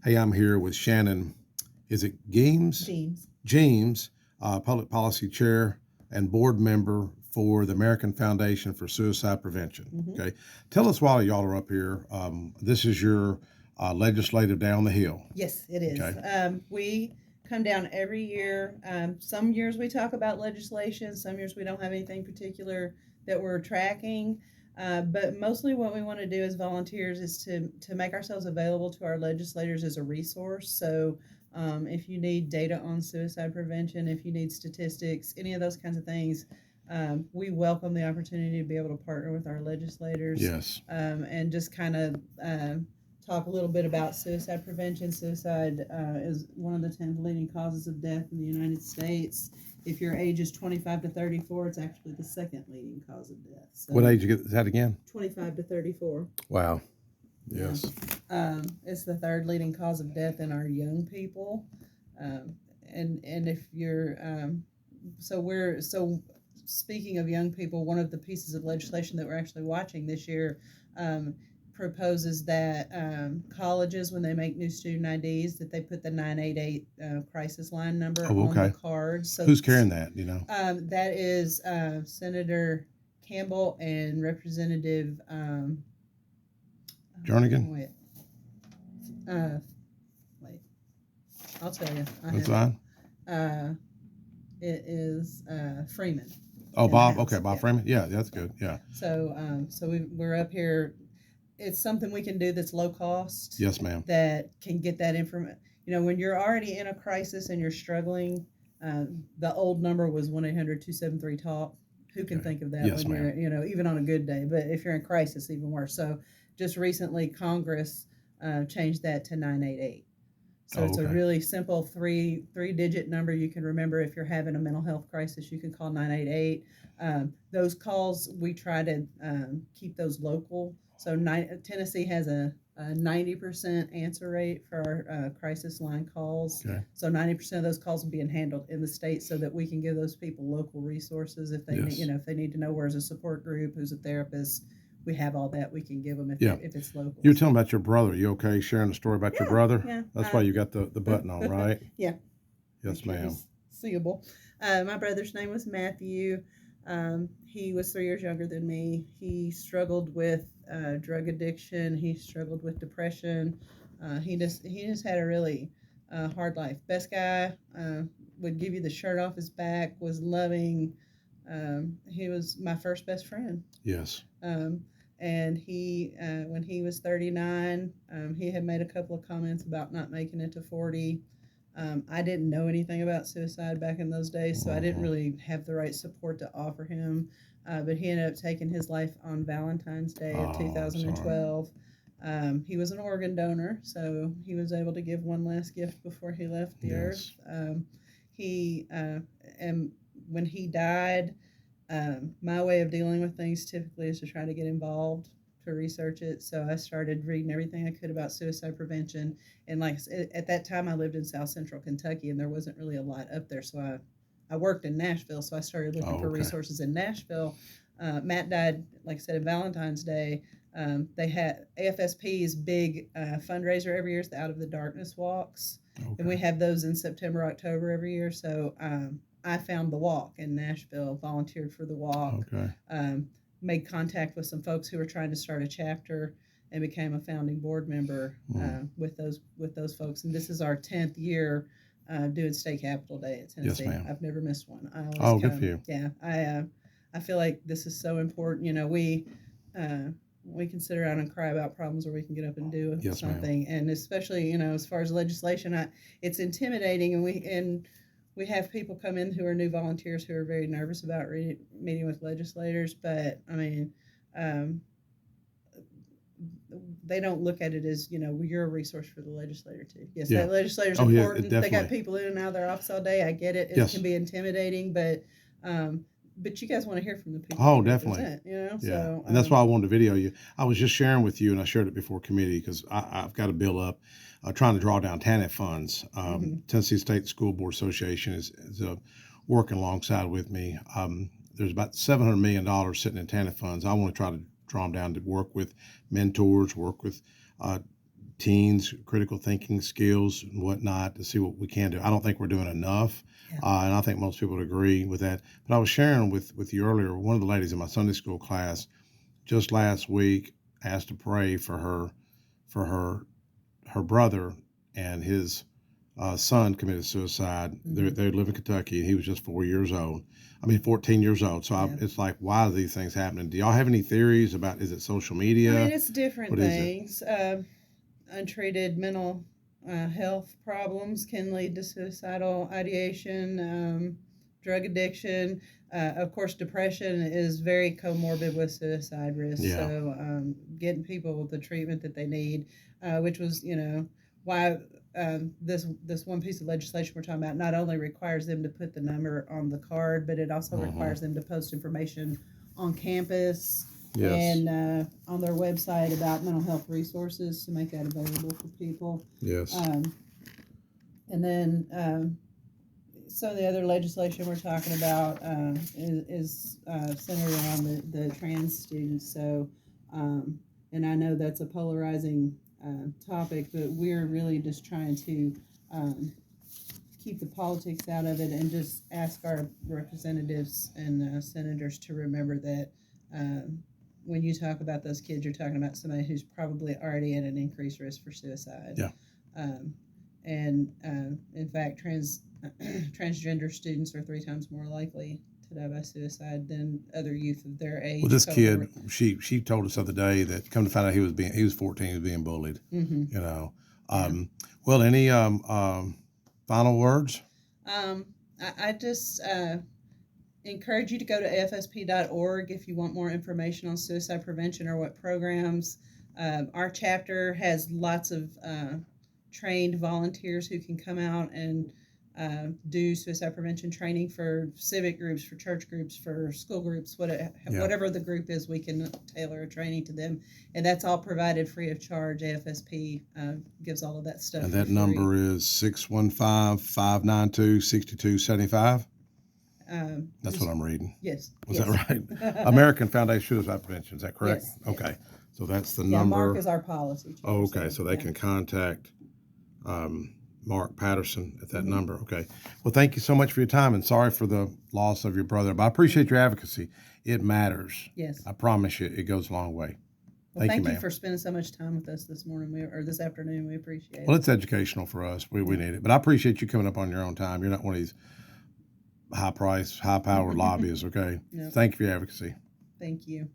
Hey, I'm here with Shannon. Is it Geames? Geames. Geames, Public Policy Chair and Board Member for the American Foundation for Suicide Prevention. Mm-hmm. Okay, tell us while y'all are up here. This is your legislative down the hill. Yes, it is. Okay. We come down every year. Some years we talk about legislation. Some years we don't have anything particular that we're tracking. But mostly what we want to do as volunteers is to make ourselves available to our legislators as a resource. So if you need data on suicide prevention, if you need statistics, any of those kinds of things, we welcome the opportunity to be able to partner with our legislators. Yes. And just kind of talk a little bit about suicide prevention. Suicide is one of the 10 leading causes of death in the United States. If your age is 25 to 34, it's actually the second leading cause of death. So what age you get that again? 25 to 34. Wow. Yes. It's the third leading cause of death in our young people. And if you're so speaking of young people, one of the pieces of legislation that we're actually watching this year proposes that colleges, when they make new student IDs, that they put the 988 crisis line number on the cards. So who's carrying that? You know, that is Senator Campbell and Representative Jernigan. Wait, I'll tell you. That's fine. It is Freeman. Oh, Bob. Okay, Bob Freeman. Yeah, that's good. Yeah. So, we're up here. It's something we can do that's low cost. Yes, ma'am. That can get that information. You know, when you're already in a crisis and you're struggling, the old number was 1-800-273-TALK. Who can think of that yes, when ma'am. you're, even on a good day? But if you're in crisis, even worse. So, just recently, Congress changed that to 988. So it's a really simple three-digit number you can remember. If you're having a mental health crisis, you can call 988. Those calls, we try to keep those local. So Tennessee has a 90% answer rate for our crisis line calls. Okay. So 90% of those calls are being handled in the state, so that we can give those people local resources if they need, if they need to know where's a support group, who's a therapist. We have all that we can give them if it's local. You were telling about your brother. You okay sharing the story about your brother? Yeah. That's why you got the button on, right? Yeah. Yes, ma'am. Seeable. My brother's name was Matthew. He was 3 years younger than me. He struggled with drug addiction. He struggled with depression. He just had a really hard life. Best guy, would give you the shirt off his back, was loving. He was my first best friend. Yes. And he, when he was 39, he had made a couple of comments about not making it to 40. I didn't know anything about suicide back in those days, so I didn't really have the right support to offer him. But he ended up taking his life on Valentine's Day of 2012. He was an organ donor, so he was able to give one last gift before he left the earth. And when he died, my way of dealing with things typically is to try to get involved, to research it. So I started reading everything I could about suicide prevention. And at that time, I lived in South Central Kentucky, and there wasn't really a lot up there. So I worked in Nashville, so I started looking for resources in Nashville. Matt died, like I said, on Valentine's Day. They had AFSP's big fundraiser every year is the Out of the Darkness walks. And we have those in September, October every year. So I found the walk in Nashville, volunteered for the walk, made contact with some folks who were trying to start a chapter, and became a founding board member with those folks. And this is our 10th year doing State Capitol Day at Tennessee. Yes, ma'am. I've never missed one. I always come. Good for you. Yeah, I feel like this is so important. We can sit around and cry about problems, or we can get up and do something. And especially, as far as legislation, it's intimidating, and we have people come in who are new volunteers who are very nervous about meeting with legislators, but I mean, they don't look at it as, you're a resource for the legislator too. Yes, that legislator's important. They got people in and out of their office all day. I get it. It can be intimidating, but you guys want to hear from the people. Oh, definitely. So, and that's why I wanted to video you. I was just sharing with you, and I shared it before committee because I've got a bill up trying to draw down TANF funds. Tennessee State School Board Association is working alongside with me. There's about $700 million sitting in TANF funds. I want to try to draw them down to work with mentors, work with teens critical thinking skills and whatnot to see what we can do. I don't think we're doing enough, Yeah. and I think most people would agree with that. But I was sharing with you earlier. One of the ladies in my Sunday school class just last week asked to pray for her brother and his son committed suicide. They live in Kentucky, and he was just 4 years old. I mean, 14 years old. So Yeah. it's like, why are these things happening? Do y'all have any theories about? Is it social I media? mean, it's different What is it? things. Untreated mental health problems can lead to suicidal ideation, drug addiction. Of course, depression is very comorbid with suicide risk. Yeah. So, getting people the treatment that they need, which was, why this one piece of legislation we're talking about not only requires them to put the number on the card, but it also requires them to post information on campus Yes. and on their website about mental health resources to make that available for people. Yes. And then some of the other legislation we're talking about is centered around the trans students. So, and I know that's a polarizing topic, but we're really just trying to keep the politics out of it and just ask our representatives and senators to remember that when you talk about those kids, you're talking about somebody who's probably already at an increased risk for suicide. Yeah. And in fact, transgender students are 3 times more likely to die by suicide than other youth of their age. Well, this kid, she told us the other day that come to find out he was 14, he was being bullied. Mm-hmm. You know. Well, any final words? I just encourage you to go to afsp.org if you want more information on suicide prevention or what programs. Our chapter has lots of trained volunteers who can come out and do suicide prevention training for civic groups, for church groups, for school groups, whatever the group is, we can tailor a training to them. And that's all provided free of charge. AFSP gives all of that stuff. And that number is 615-592-6275. That's what I'm reading. Yes. Was that right? American Foundation Suicide Prevention. Is that correct? Yes. Okay. So that's the Yeah, number. Mark is our policy chair. Oh, okay. So they can contact Mark Patterson at that number. Okay. Well, thank you so much for your time, and sorry for the loss of your brother, but I appreciate your advocacy. It matters. Yes. I promise you, it goes a long way. Well, thank you ma'am. for spending so much time with us this morning or this afternoon. We appreciate it. Well, it's educational for us. We need it. But I appreciate you coming up on your own time. You're not one of these high-priced, high-powered lobbyists, okay? No. Thank you for your advocacy. Thank you.